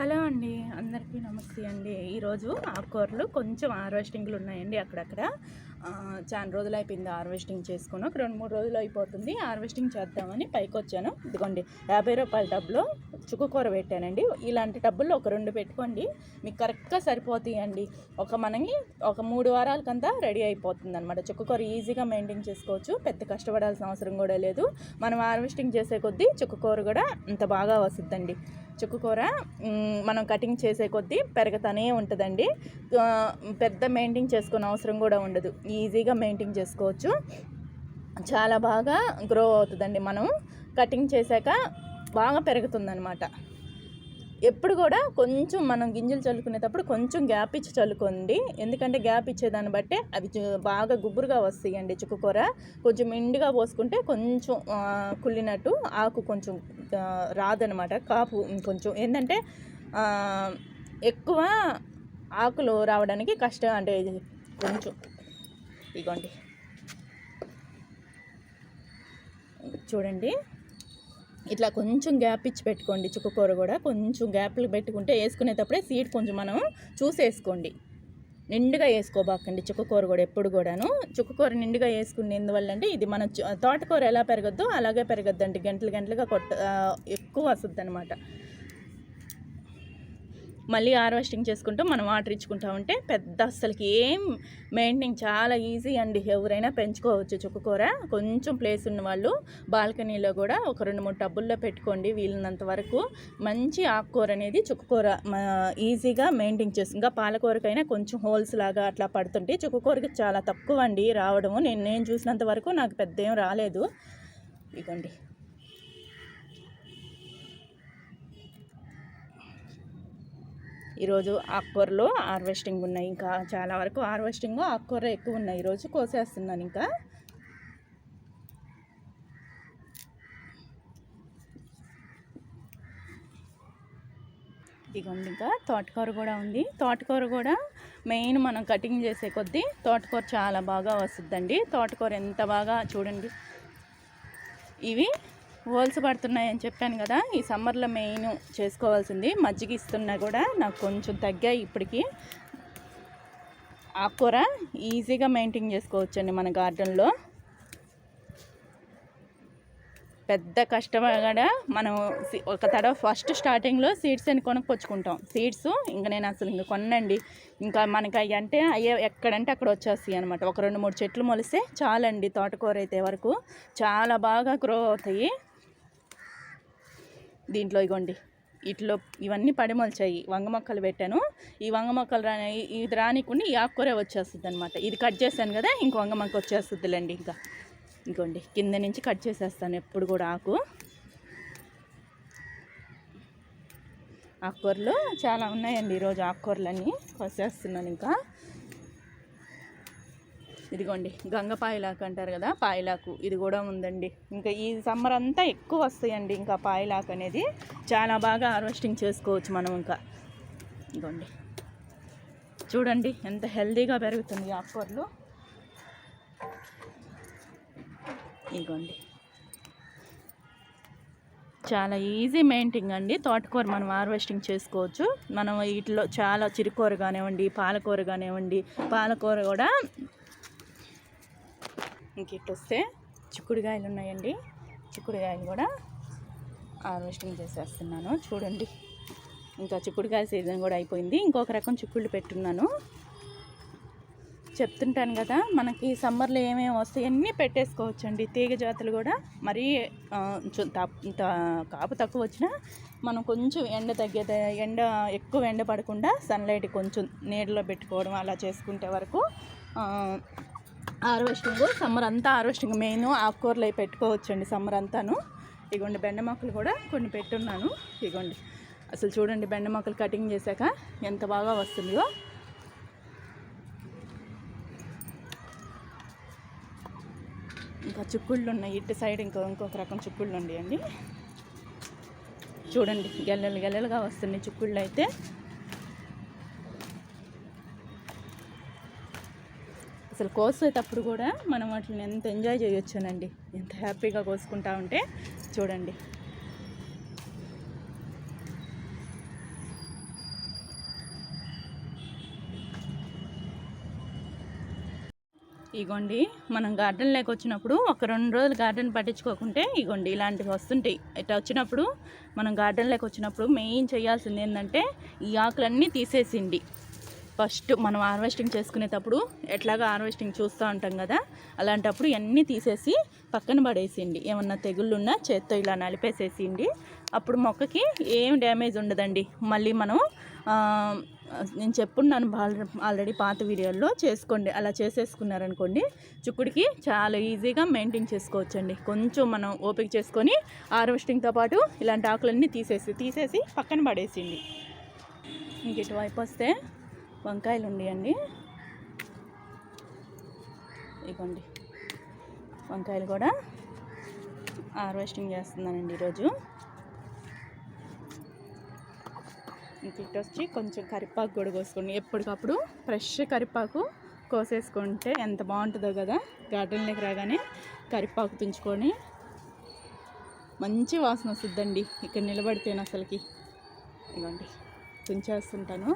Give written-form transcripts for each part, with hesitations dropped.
Hello అండి, అందరికీ నమస్తే అండి. ఈరోజు ఆకుకూరలు కొంచెం హార్వెస్టింగ్లు ఉన్నాయండి. అక్కడక్కడ చాలా రోజులు అయిపోయింది హార్వెస్టింగ్ చేసుకుని. ఒక 2-3 రోజులు అయిపోతుంది హార్వెస్టింగ్ చేద్దామని పైకి వచ్చాను. ఇదిగోండి 50 రూపాయల టబ్లో చుక్కకూర పెట్టానండి. ఇలాంటి టబ్బుల్లో ఒక 2 పెట్టుకోండి, మీకు కరెక్ట్గా సరిపోతాయండి. మనకి ఒక 3 వారాలకంతా రెడీ అయిపోతుంది అనమాట. చుక్కకూర ఈజీగా మెయింటైన్ చేసుకోవచ్చు, పెద్ద కష్టపడాల్సిన అవసరం కూడా లేదు. మనం హార్వెస్టింగ్ చేసే కొద్దీ చుక్కకూర కూడా అంత బాగా వస్తుందండి. చుక్కకూర మనం కటింగ్ చేసే కొద్దీ పెరుగుతూనే ఉంటుందండి. పెద్ద మెయింటైన్ చేసుకునే అవసరం కూడా ఉండదు, ఈజీగా మెయింటైన్ చేసుకోవచ్చు. చాలా బాగా గ్రో అవుతుందండి. మనం కటింగ్ చేశాక బాగా పెరుగుతుందన్నమాట. ఎప్పుడు కూడా కొంచెం మనం గింజలు చల్లుకునేటప్పుడు కొంచెం గ్యాప్ ఇచ్చి చల్లుకోండి, ఎందుకంటే గ్యాప్ ఇచ్చేదాన్ని బట్టే అవి బాగా గుబురుగా వస్తాయండి. చుక్కకూర కొంచెం ఎండుగా పోసుకుంటే కొంచెం కుళ్ళినట్టు ఆకు కొంచెం రాదనమాట. కాపు కొంచెం ఏంటంటే ఎక్కువ ఆకులు రావడానికి కష్టం, అంటే కొంచెం ఇదిగోండి చూడండి, ఇట్లా కొంచెం గ్యాప్ ఇచ్చి పెట్టుకోండి. చుక్కకూర కూడా కొంచెం గ్యాప్లు పెట్టుకుంటే వేసుకునేటప్పుడే సీడ్ కొంచెం మనం చూసేసుకోండి. నిండుగా వేసుకోబాకండి చుక్కకూర కూడా. ఎప్పుడు కూడాను చుక్కకూర నిండుగా వేసుకునే ఎందువల్ల అంటే ఇది మన తోటకూర ఎలా పెరగద్దో అలాగే పెరగద్దండి. గంటలుగా ఎక్కువ వస్తుంది అనమాట. మళ్ళీ హార్వెస్టింగ్ చేసుకుంటూ మనం వాటర్ ఇచ్చుకుంటా ఉంటే పెద్ద అస్సలకి ఏం మెయింటైన్ చాలా ఈజీ అండి. ఎవరైనా పెంచుకోవచ్చు చుక్కకూర. కొంచెం ప్లేస్ ఉన్న వాళ్ళు బాల్కనీలో కూడా ఒక 2-3 టబ్బుల్లో పెట్టుకోండి వీలున్నంత వరకు. మంచి ఆకుకూర అనేది చుక్కకూర ఈజీగా మెయింటైన్ చేస్తుంది. ఇంకా పాలకూరకైనా కొంచెం హోల్స్ లాగా అట్లా పడుతుంటే చుక్కకూరకి చాలా తక్కువ అండి రావడము. నేను చూసినంత వరకు నాకు పెద్ద ఏం రాలేదు. ఇదిగోండి ఈరోజు ఆకుకూరలు హార్వెస్టింగ్ ఉన్నాయి. ఇంకా చాలా వరకు హార్వెస్టింగ్ ఆకుకూర ఎక్కువ ఉన్నాయి. ఈరోజు కోసేస్తున్నాను. ఇంకా ఇదిగోండి ఇంకా తోటకూర కూడా ఉంది. తోటకూర కూడా మెయిన్ మనం కటింగ్ చేసే కొద్దీ తోటకూర చాలా బాగా వస్తుందండి. తోటకూర ఎంత బాగా చూడండి, ఇవి హోల్స్ పడుతున్నాయని చెప్పాను కదా. ఈ సమ్మర్లో మెయిన్ చేసుకోవాల్సింది మజ్జిగ ఇస్తున్నా కూడా నాకు కొంచెం తగ్గాయి. ఇప్పటికి ఆకుకూర ఈజీగా మెయింటైన్ చేసుకోవచ్చండి మన గార్డెన్లో. పెద్ద కష్టం కూడా మనం ఒక తడవ ఫస్ట్ స్టార్టింగ్లో సీడ్స్ అని కొనుక్కొచ్చుకుంటాం. సీడ్స్ ఇంకా నేను అసలు ఇంకా కొనండి. ఇంకా మనకి అవి అంటే అయ్యే ఎక్కడంటే అక్కడ వచ్చేస్తాయి అనమాట. ఒక 2-3 చెట్లు మొలిస్తే చాలండి. తోటకూర అయితే వరకు చాలా బాగా గ్రో అవుతాయి. దీంట్లో ఇగోండి ఇట్లో ఇవన్నీ పడిమొలిచాయి. వంగ మొక్కలు పెట్టాను. ఈ వంగ మొక్కలు ఇది రానికుండా ఈ ఆకుకూర వచ్చేస్తుంది అనమాట. ఇది కట్ చేశాను కదా, ఇంక వంగ మొక్క వచ్చేస్తుందిలేండి. ఇంకా ఇంకోండి కింద నుంచి కట్ చేసేస్తాను ఎప్పుడు కూడా. ఆకుకూరలు చాలా ఉన్నాయండి ఈరోజు. ఆకుకూరలన్నీ కోసేస్తున్నాను. ఇంకా ఇదిగోండి గంగపాయలాకు అంటారు కదా, పాయలాకు ఇది కూడా ఉందండి. ఇంకా ఈ సమ్మర్ అంతా ఎక్కువ వస్తాయండి. ఇంకా పాయలాకు అనేది చాలా బాగా హార్వెస్టింగ్ చేసుకోవచ్చు మనం. ఇంకా ఇదిగోండి చూడండి ఎంత హెల్తీగా పెరుగుతుంది ఆకుకూరలు. ఇదిగోండి చాలా ఈజీ మెయింటైన్ అండి. తోటకూర మనం హార్వెస్టింగ్ చేసుకోవచ్చు. మనం వీటిలో చాలా చిరుకూర కానివ్వండి, పాలకూర కానివ్వండి, పాలకూర కూడా ఇంక ఇట్లా వస్తే చిక్కుడుకాయలు ఉన్నాయండి. చిక్కుడుకాయలు కూడా హార్వెస్టింగ్ చేసేస్తున్నాను. చూడండి ఇంకా చిక్కుడుకాయ సీజన్ కూడా అయిపోయింది. ఇంకొక రకం చిక్కుళ్ళు పెట్టున్నాను. చెప్తుంటాను కదా, మనకి సమ్మర్లో ఏమేమి వస్తాయి అన్నీ పెట్టేసుకోవచ్చండి. తీగ జాతులు కూడా మరీ కాపు తక్కువ వచ్చినా మనం కొంచెం ఎండ ఎక్కువ ఎండ పడకుండా సన్లైట్ కొంచెం నీడలో పెట్టుకోవడం అలా చేసుకుంటే వరకు హార్వెస్టింగ్ సమ్మర్ అంతా హార్వెస్టింగ్ మెయిన్ ఆకుకూరలు అవి పెట్టుకోవచ్చండి సమ్మర్ అంతాను. ఇగోండి బెండ మొక్కలు కూడా కొన్ని పెట్టున్నాను. ఇగోండి అసలు చూడండి బెండ మొక్కలు కటింగ్ చేశాక ఎంత బాగా వస్తుందో. ఇంకా చిక్కుళ్ళు ఉన్నాయి ఇటు సైడ్. ఇంకొక రకం చిక్కుళ్ళు ఉన్నాయండి. చూడండి గెల్లలుగా వస్తున్నాయి చిక్కుళ్ళు అయితే. అసలు కోసేటప్పుడు కూడా మనం వాటిని ఎంత ఎంజాయ్ చేయొచ్చునండి, ఎంత హ్యాపీగా కోసుకుంటా ఉంటే. చూడండి ఇగోండి మనం గార్డెన్లోకి వచ్చినప్పుడు ఒక 2 రోజులు గార్డెన్ పట్టించుకోకుంటే ఇగోండి ఇలాంటివి వస్తుంటాయి. ఇట్లా వచ్చినప్పుడు మనం గార్డెన్లోకి వచ్చినప్పుడు మెయిన్ చేయాల్సింది ఏంటంటే ఈ ఆకులన్నీ తీసేసిండి. ఫస్ట్ మనం హార్వెస్టింగ్ చేసుకునేటప్పుడు ఎట్లాగా హార్వెస్టింగ్ చూస్తూ ఉంటాం కదా, అలాంటప్పుడు ఇవన్నీ తీసేసి పక్కన పడేసిండి. ఏమన్నా తెగుళ్ళున్నా చేత్తో ఇలా నలిపేసేసిండి. అప్పుడు మొక్కకి ఏం డ్యామేజ్ ఉండదండి. మళ్ళీ మనం నేను చెప్పున్నాను ఆల్రెడీ పాత వీడియోల్లో చేసుకోండి. అలా చేసేసుకున్నారనుకోండి చుక్కుడికి చాలా ఈజీగా మెయింటైన్ చేసుకోవచ్చండి. కొంచెం మనం ఓపిక చేసుకొని హార్వెస్టింగ్తో పాటు ఇలాంటి ఆకులన్నీ తీసేసి పక్కన పడేసిండి. ఇంక ఇటువైపు వస్తే వంకాయలు ఉన్నాయండి. ఇవ్వండి వంకాయలు కూడా హార్వెస్టింగ్ చేస్తున్నానండి ఈరోజు. ఇంక ఇటు వచ్చి కొంచెం కరివేపాకు కూడా కోసుకోండి. ఎప్పటికప్పుడు ఫ్రెష్ కరివేపాకు కోసేసుకుంటే ఎంత బాగుంటుందో కదా. గార్డెన్లోకి రాగానే కరివేపాకు తుంచుకొని మంచి వాసన వస్తుందండి ఇక్కడ నిలబడితేనే అసలుకి. ఇవ్వండి తుంచేస్తుంటాను.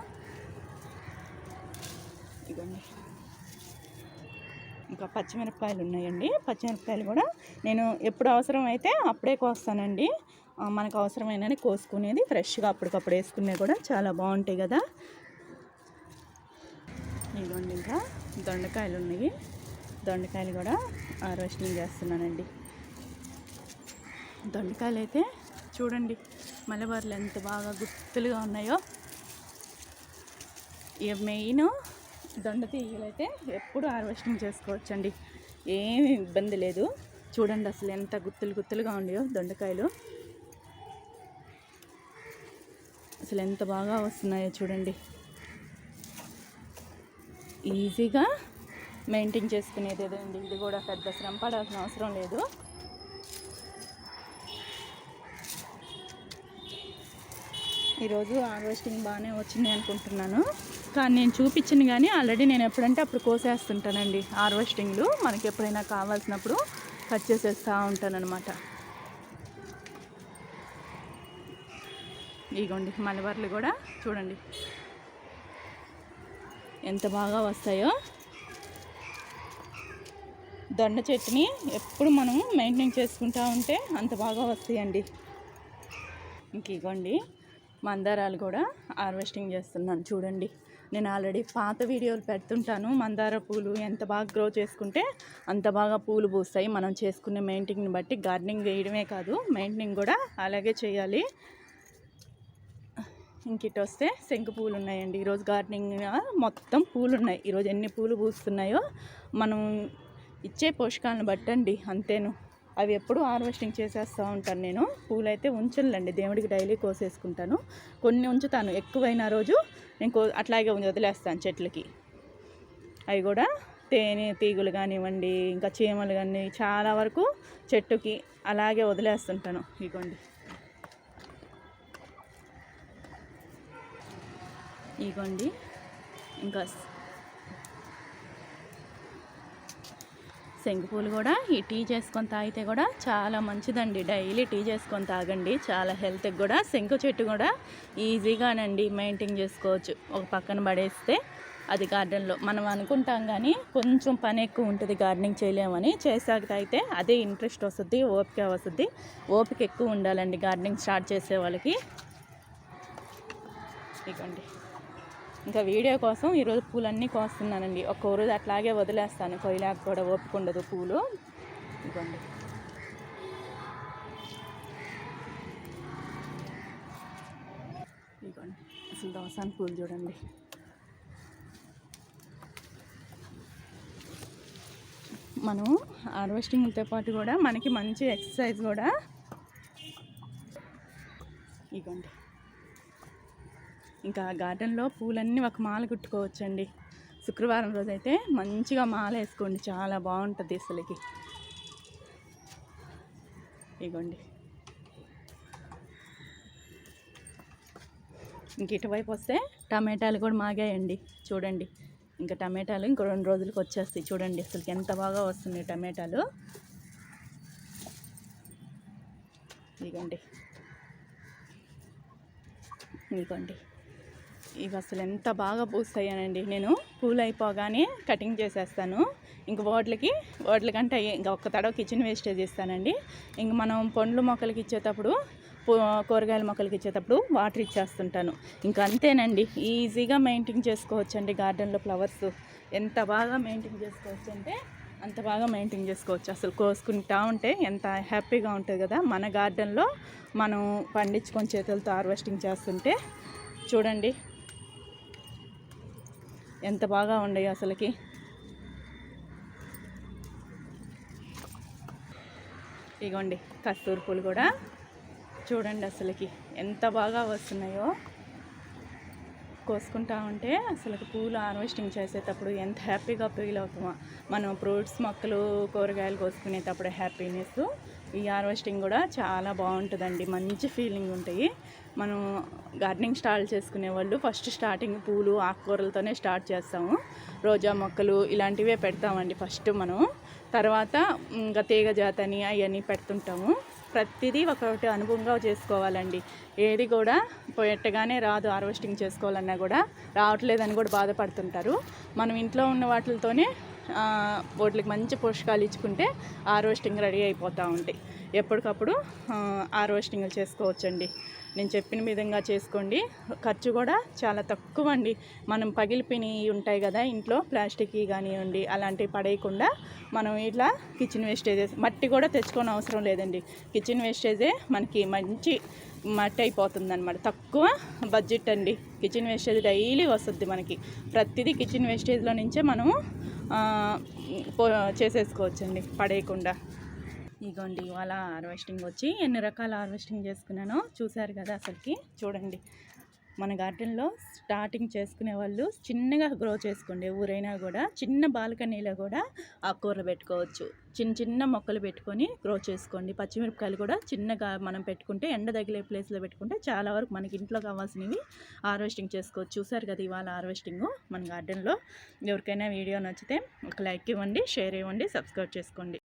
ఇవ్వండి ఇంకా పచ్చిమిరపకాయలు ఉన్నాయండి. పచ్చిమిరపకాయలు కూడా నేను ఎప్పుడు అవసరం అయితే అప్పుడే కోస్తానండి. మనకు అవసరమైనని కోసుకునేది ఫ్రెష్గా అప్పటికప్పుడు వేసుకునే కూడా చాలా బాగుంటాయి కదా. ఇదిగోండి ఇంకా దొండకాయలు ఉన్నాయి. దొండకాయలు కూడా హార్వెస్టింగ్ చేస్తున్నానండి. దొండకాయలు అయితే చూడండి మలబార్లు ఎంత బాగా గుత్తులుగా ఉన్నాయో. ఇక మెయిన్ దొండ తీగలు అయితే ఎప్పుడు హార్వెస్టింగ్ చేసుకోవచ్చండి, ఏమి ఇబ్బంది లేదు. చూడండి అసలు ఎంత గుత్తులుగా ఉన్నాయో దొండకాయలు. అసలు ఎంత బాగా వస్తున్నాయో చూడండి. ఈజీగా మెయింటైన్ చేసుకునేది ఏదండి. ఇది కూడా పెద్ద శ్రమ పడాల్సిన అవసరం లేదు. ఈరోజు హార్వెస్టింగ్ బాగానే వచ్చింది అనుకుంటున్నాను. కానీ నేను చూపించింది కానీ ఆల్రెడీ నేను ఎప్పుడంటే అప్పుడు కోసేస్తుంటానండి. హార్వెస్టింగ్లు మనకి ఎప్పుడైనా కావాల్సినప్పుడు కట్ చేసేస్తూ ఉంటానన్నమాట. ఇగోండి మలబార్లు కూడా చూడండి ఎంత బాగా వస్తాయో. దొండ చెట్టుని ఎప్పుడు మనం మెయింటైన్ చేసుకుంటూ ఉంటే అంత బాగా వస్తాయండి. ఇంక ఇగోండి మందారాలు కూడా హార్వెస్టింగ్ చేస్తున్నాను చూడండి. నేను ఆల్రెడీ పాత వీడియోలు పెడుతుంటాను. మందార పూలు ఎంత బాగా గ్రో చేసుకుంటే అంత బాగా పూలు పూస్తాయి. మనం చేసుకునే మెయింటైన్ బట్టి గార్డెనింగ్ వేయడమే కాదు మెయింటైన్ కూడా అలాగే చేయాలి. ఇంక ఇటు వస్తే శంకు పూలు ఉన్నాయండి. ఈరోజు గార్డెనింగ్ మొత్తం పూలు ఉన్నాయి. ఈరోజు ఎన్ని పూలు పూస్తున్నాయో మనం ఇచ్చే పోషకాలను బట్టండి అంతేను. అవి ఎప్పుడు హార్వెస్టింగ్ చేసేస్తూ ఉంటాను నేను. పూలైతే ఉంచనులేండి, దేవుడికి డైలీ కోసేసుకుంటాను. కొన్ని ఉంచుతాను, ఎక్కువైన రోజు నేను అట్లాగే వదిలేస్తాను చెట్లకి. అవి కూడా తేనె తీగులు కానివ్వండి ఇంకా చీమలు కానీ చాలా వరకు చెట్టుకి అలాగే వదిలేస్తుంటాను. ఇగోండి ఇంకా శంకుపూలు కూడా ఈ టీ చేసుకొని తాగితే కూడా చాలా మంచిదండి. డైలీ టీ చేసుకొని తాగండి, చాలా హెల్త్కి కూడా. శంకు చెట్టు కూడా ఈజీగానండి మెయింటైన్ చేసుకోవచ్చు. ఒక పక్కన పడేస్తే అది గార్డెన్లో మనం అనుకుంటాం కానీ కొంచెం పని ఎక్కువ ఉంటుంది గార్డెనింగ్ చేయలేమని. చేసాక అయితే అదే ఇంట్రెస్ట్ వస్తుంది, ఓపిక వస్తుంది. ఓపిక ఎక్కువ ఉండాలండి గార్డెనింగ్ స్టార్ట్ చేసే వాళ్ళకి. ఇవ్వండి ఇంకా వీడియో కోసం ఈరోజు పూలన్నీ కోస్తున్నానండి. ఒక్కో రోజు అట్లాగే వదిలేస్తాను, కొయ్యలాగా కూడా ఓపిక ఉండదు పూలు. ఇవ్వండి అసలు దోసాని పూలు చూడండి. మనం హార్వెస్టింగ్తో పాటు కూడా మనకి మంచి ఎక్సర్సైజ్ కూడా. ఇవ్వండి ఇంకా గార్డెన్లో పూలన్నీ ఒక మాల కుట్టుకోవచ్చండి. శుక్రవారం రోజైతే మంచిగా మాల వేసుకోండి, చాలా బాగుంటుంది అసలుకి. ఇగోండి ఇంక ఇటువైపు వస్తే టమాటాలు కూడా మాగాయండి చూడండి. ఇంకా టమాటాలు ఇంకో 2 రోజులకు వచ్చేస్తాయి చూడండి. అసలు ఎంత బాగా వస్తున్నాయి టమాటాలు. ఇగోండి ఇవి అసలు ఎంత బాగా పూస్తాయనండి. నేను పూలు అయిపోగానే కటింగ్ చేసేస్తాను. ఇంక వాటికంటే ఇంకా ఒక్క తడవ కిచెన్ వేస్టేజ్ ఇస్తానండి. ఇంక మనం పండ్లు మొక్కలకి ఇచ్చేటప్పుడు కూరగాయల మొక్కలకి ఇచ్చేటప్పుడు వాటర్ ఇచ్చేస్తుంటాను. ఇంకా అంతేనండి, ఈజీగా మెయింటైన్ చేసుకోవచ్చండి. గార్డెన్లో ఫ్లవర్స్ ఎంత బాగా మెయింటైన్ చేసుకోవచ్చు అంటే అంత బాగా మెయింటైన్ చేసుకోవచ్చు. అసలు కోసుకుంటా ఉంటే ఎంత హ్యాపీగా ఉంటుంది కదా. మన గార్డెన్లో మనం పండించుకొని చేతులతో హార్వెస్టింగ్ చేస్తుంటే చూడండి ఎంత బాగా ఉండేవి అసలుకి. ఇగోండి కస్తూరి పూలు కూడా చూడండి అసలుకి ఎంత బాగా వస్తున్నాయో. కోసుకుంటా ఉంటే అసలు పూలు హార్వెస్టింగ్ చేసేటప్పుడు ఎంత హ్యాపీగా ఫీల్ అవుతామో. మనం ఫ్రూట్స్ మొక్కలు కూరగాయలు కోసుకునేటప్పుడు హ్యాపీనెస్, ఈ హార్వెస్టింగ్ కూడా చాలా బాగుంటుందండి. మంచి ఫీలింగ్ ఉంటాయి. మనం గార్డెనింగ్ స్టార్ట్ చేసుకునే వాళ్ళు ఫస్ట్ స్టార్టింగ్ పూలు ఆకుకూరలతోనే స్టార్ట్ చేస్తాము. రోజా మొక్కలు ఇలాంటివే పెడతామండి ఫస్ట్ మనం. తర్వాత ఇంకా తీగ జాతని అవన్నీ పెడుతుంటాము. ప్రతిదీ ఒకటి అనుభవంగా చేసుకోవాలండి. ఏది కూడా పెట్టగానే రాదు. హార్వెస్టింగ్ చేసుకోవాలన్నా కూడా రావట్లేదని కూడా బాధపడుతుంటారు. మనం ఇంట్లో ఉన్న వాటితోనే వాటికి మంచి పోషకాలు ఇచ్చుకుంటే హార్వెస్టింగ్ రెడీ అయిపోతూ ఉంటాయి. ఎప్పటికప్పుడు హార్వెస్టింగ్ చేసుకోవచ్చండి. నేను చెప్పిన విధంగా చేసుకోండి. ఖర్చు కూడా చాలా తక్కువ అండి. మనం పగిలిపోయినవి ఉంటాయి కదా ఇంట్లో, ప్లాస్టిక్ కానివ్వండి, అలాంటివి పడేయకుండా మనం ఇట్లా కిచెన్ వేస్టేజెస్, మట్టి కూడా తెచ్చుకోని అవసరం లేదండి. కిచెన్ వేస్టేజే మనకి మంచి మట్టి అయిపోతుంది అనమాట. తక్కువ బడ్జెట్ అండి. కిచెన్ వేస్టేజ్ డైలీ వస్తుంది మనకి. ప్రతిదీ కిచెన్ వేస్టేజ్లో నుంచే మనము చేసేసుకోవచ్చండి పడేయకుండా. ఇగోండి ఇవాళ హార్వెస్టింగ్ వచ్చి ఎన్ని రకాల హార్వెస్టింగ్ చేసుకున్నానో చూశారు కదా. అసలుకి చూడండి, మన గార్డెన్లో స్టార్టింగ్ చేసుకునే వాళ్ళు చిన్నగా గ్రో చేసుకోండి. ఊరైనా కూడా చిన్న బాల్కనీలో కూడా ఆకుకూరలు పెట్టుకోవచ్చు. చిన్న చిన్న మొక్కలు పెట్టుకొని గ్రో చేసుకోండి. పచ్చిమిరపకాయలు కూడా చిన్నగా మనం పెట్టుకుంటే ఎండ తగిలే ప్లేస్లో పెట్టుకుంటే చాలా వరకు మనకి ఇంట్లో కావాల్సినవి హార్వెస్టింగ్ చేసుకోవచ్చు. చూసారు కదా ఇవాళ హార్వెస్టింగ్ మన గార్డెన్లో. ఎవరికైనా వీడియో నచ్చితే ఒక లైక్ ఇవ్వండి, షేర్ ఇవ్వండి, సబ్స్క్రైబ్ చేసుకోండి.